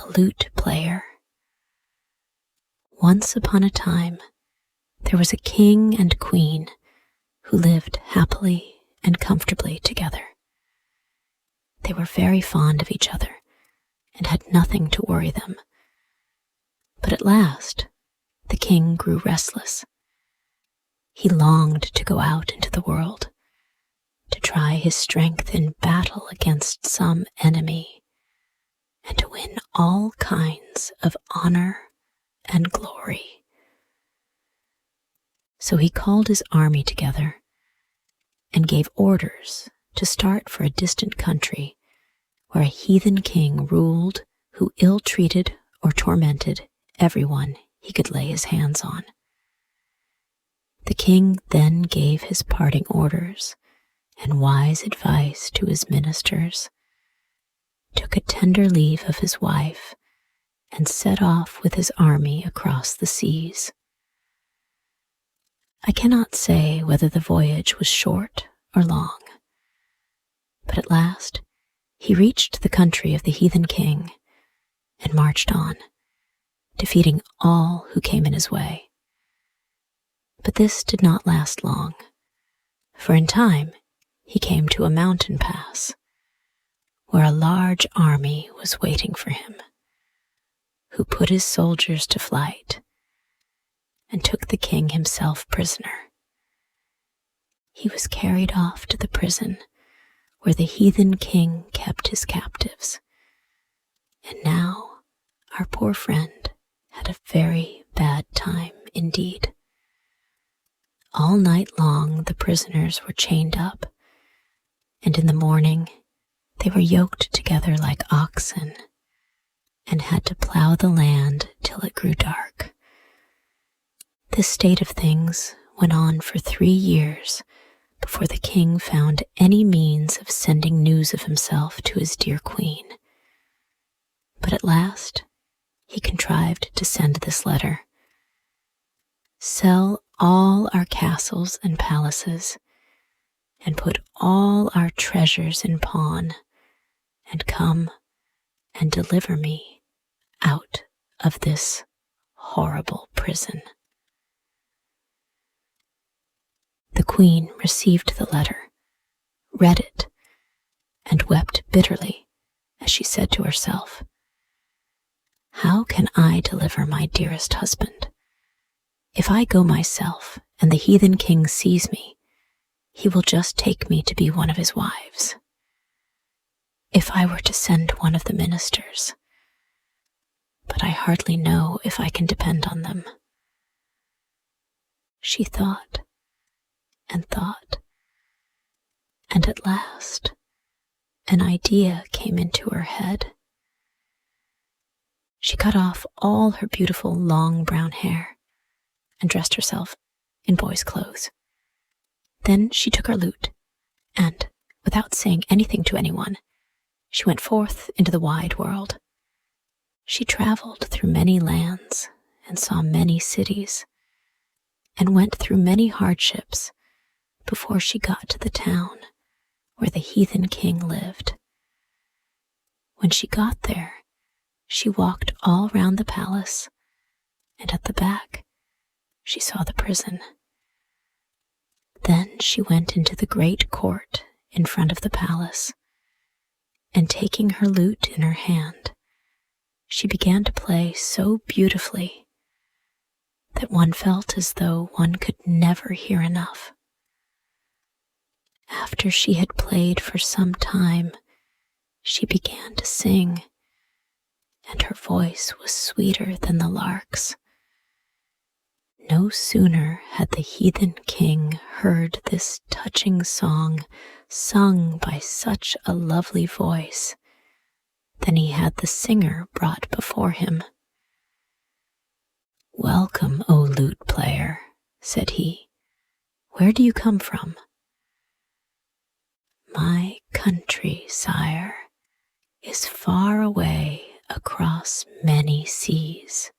the Lute Player. Once upon a time, there was a king and queen who lived happily and comfortably together. They were very fond of each other and had nothing to worry them. But at last, the king grew restless. He longed to go out into the world, to try his strength in battle against some enemy, and to win all kinds of honor and glory. So he called his army together and gave orders to start for a distant country where a heathen king ruled who ill-treated or tormented everyone he could lay his hands on. The king then gave his parting orders and wise advice to his ministers, took a tender leave of his wife, and set off with his army across the seas. I cannot say whether the voyage was short or long, but at last he reached the country of the heathen king and marched on, defeating all who came in his way. But this did not last long, for in time he came to a mountain pass where a large army was waiting for him, who put his soldiers to flight and took the king himself prisoner. He was carried off to the prison where the heathen king kept his captives, and now our poor friend had a very bad time indeed. All night long the prisoners were chained up, and in the morning they were yoked together like oxen and had to plow the land till it grew dark. This state of things went on for 3 years before the king found any means of sending news of himself to his dear queen. But at last he contrived to send this letter: "Sell all our castles and palaces, and put all our treasures in pawn, and come and deliver me out of this horrible prison." The queen received the letter, read it, and wept bitterly as she said to herself, "How can I deliver my dearest husband? If I go myself and the heathen king sees me, he will just take me to be one of his wives. If I were to send one of the ministers, but I hardly know if I can depend on them." She thought and thought, and at last an idea came into her head. She cut off all her beautiful long brown hair and dressed herself in boy's clothes. Then she took her lute, and, without saying anything to anyone, she went forth into the wide world. She traveled through many lands and saw many cities, and went through many hardships before she got to the town where the heathen king lived. When she got there, she walked all round the palace, and at the back she saw the prison. Then she went into the great court in front of the palace, and taking her lute in her hand, she began to play so beautifully that one felt as though one could never hear enough. After she had played for some time, she began to sing, and her voice was sweeter than the lark's. No sooner had the heathen king heard this touching song sung by such a lovely voice than he had the singer brought before him. "Welcome, O lute player," said he. "Where do you come from?" "My country, sire, is far away across many seas.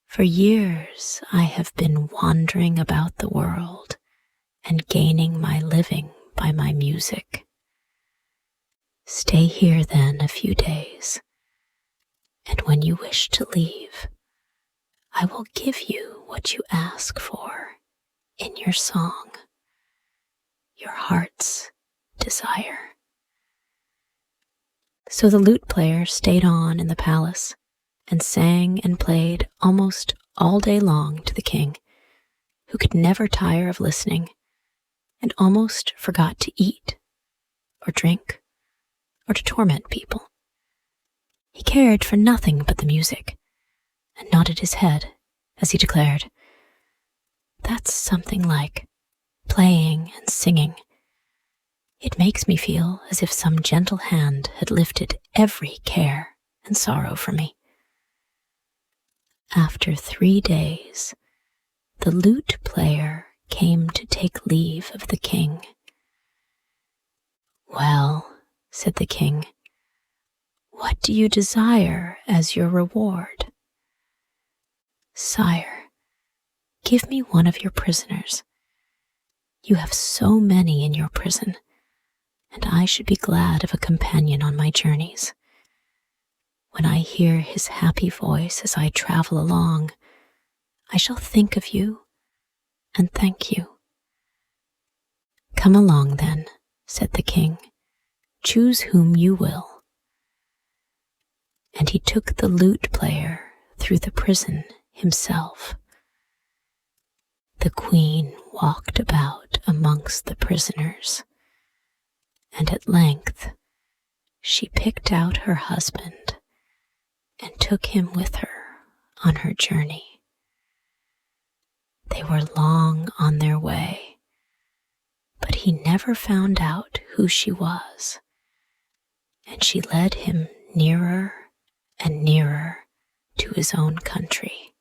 For years I have been wandering about the world and gaining my living by my music. Stay here then a few days, And when you wish to leave, I will give you what you ask for in your song, your heart's desire." So the lute player stayed on in the palace and sang and played almost all day long to the king, who could never tire of listening and almost forgot to eat or drink or to torment people. He cared for nothing but the music and nodded his head as he declared, "That's something like playing and singing. It makes me feel as if some gentle hand had lifted every care and sorrow from me." After 3 days, the lute player came to take leave of the king. "Well," said the king, "what do you desire as your reward?" "Sire, give me one of your prisoners. You have so many in your prison, and I should be glad of a companion on my journeys. When I hear his happy voice as I travel along, I shall think of you and thank you." "Come along then," said the king. "Choose whom you will." And he took the lute player through the prison himself. The queen walked about amongst the prisoners, and at length she picked out her husband and took him with her on her journey. They were long on their way, but he never found out who she was, and she led him nearer and nearer to his own country.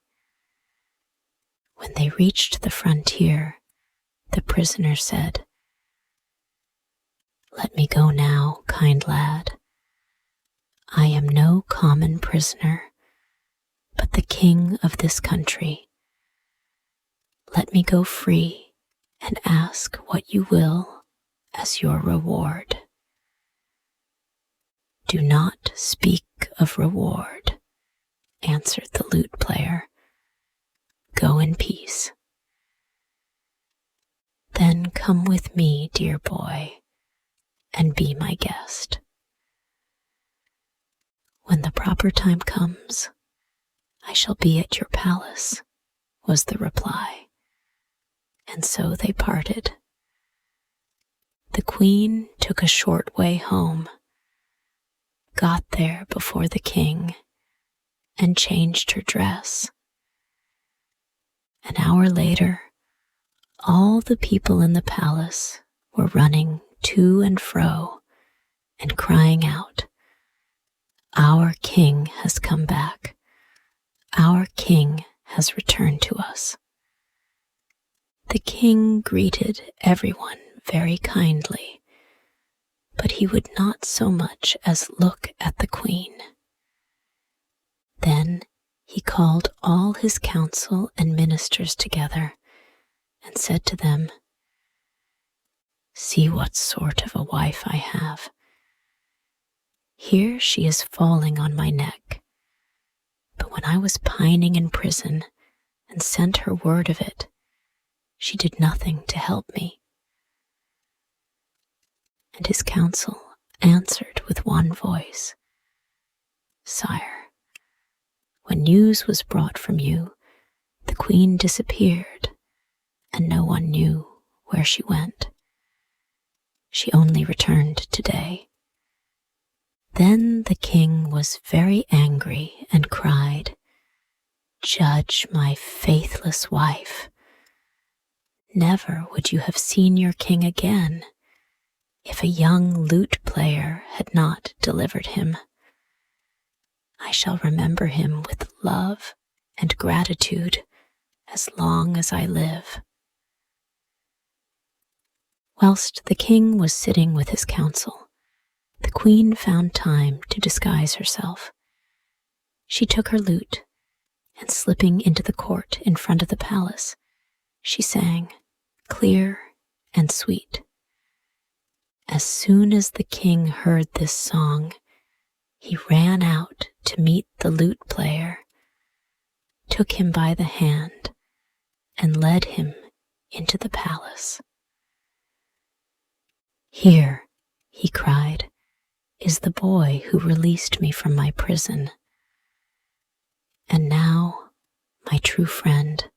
When they reached the frontier, the prisoner said, "Let me go now, kind lad. I am no common prisoner, but the king of this country. Let me go free and ask what you will as your reward." "Do not speak of reward," answered the lute player. "Go in peace." "Then come with me, dear boy, and be my guest. When the proper time comes, I shall be at your palace," was the reply. And so they parted. The queen took a short way home, got there before the king, and changed her dress. An hour later, all the people in the palace were running to and fro and crying out, "Our king has come back. Our king has returned to us." The king greeted everyone very kindly, but he would not so much as look at the queen. Then he called all his council and ministers together and said to them, "See what sort of a wife I have. Here she is falling on my neck, but when I was pining in prison and sent her word of it, she did nothing to help me." And his council answered with one voice, "Sire, when news was brought from you, the queen disappeared, and no one knew where she went. She only returned today." Then the king was very angry and cried, "Judge my faithless wife. Never would you have seen your king again if a young lute player had not delivered him. I shall remember him with love and gratitude as long as I live." Whilst the king was sitting with his council, the queen found time to disguise herself. She took her lute, and slipping into the court in front of the palace, she sang, clear and sweet. As soon as the king heard this song, he ran out to meet the lute player, took him by the hand, and led him into the palace. "Here," he cried, "is the boy who released me from my prison. And now, my true friend,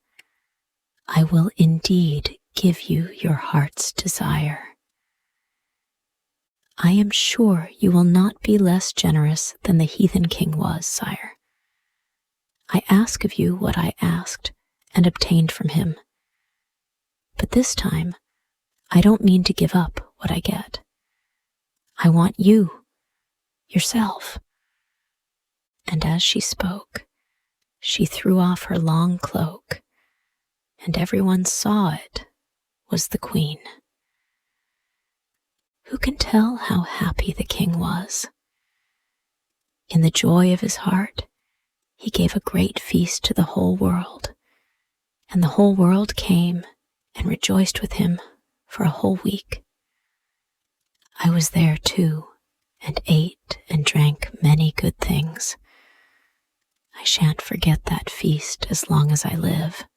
I will indeed give you your heart's desire. I am sure you will not be less generous than the heathen king was, sire. I ask of you what I asked and obtained from him. But this time, I don't mean to give up what I get. I want you, yourself." And as she spoke, she threw off her long cloak, and everyone saw it was the queen. Who can tell how happy the king was? In the joy of his heart, he gave a great feast to the whole world, and the whole world came and rejoiced with him for a whole week. I was there too, and ate and drank many good things. I shan't forget that feast as long as I live.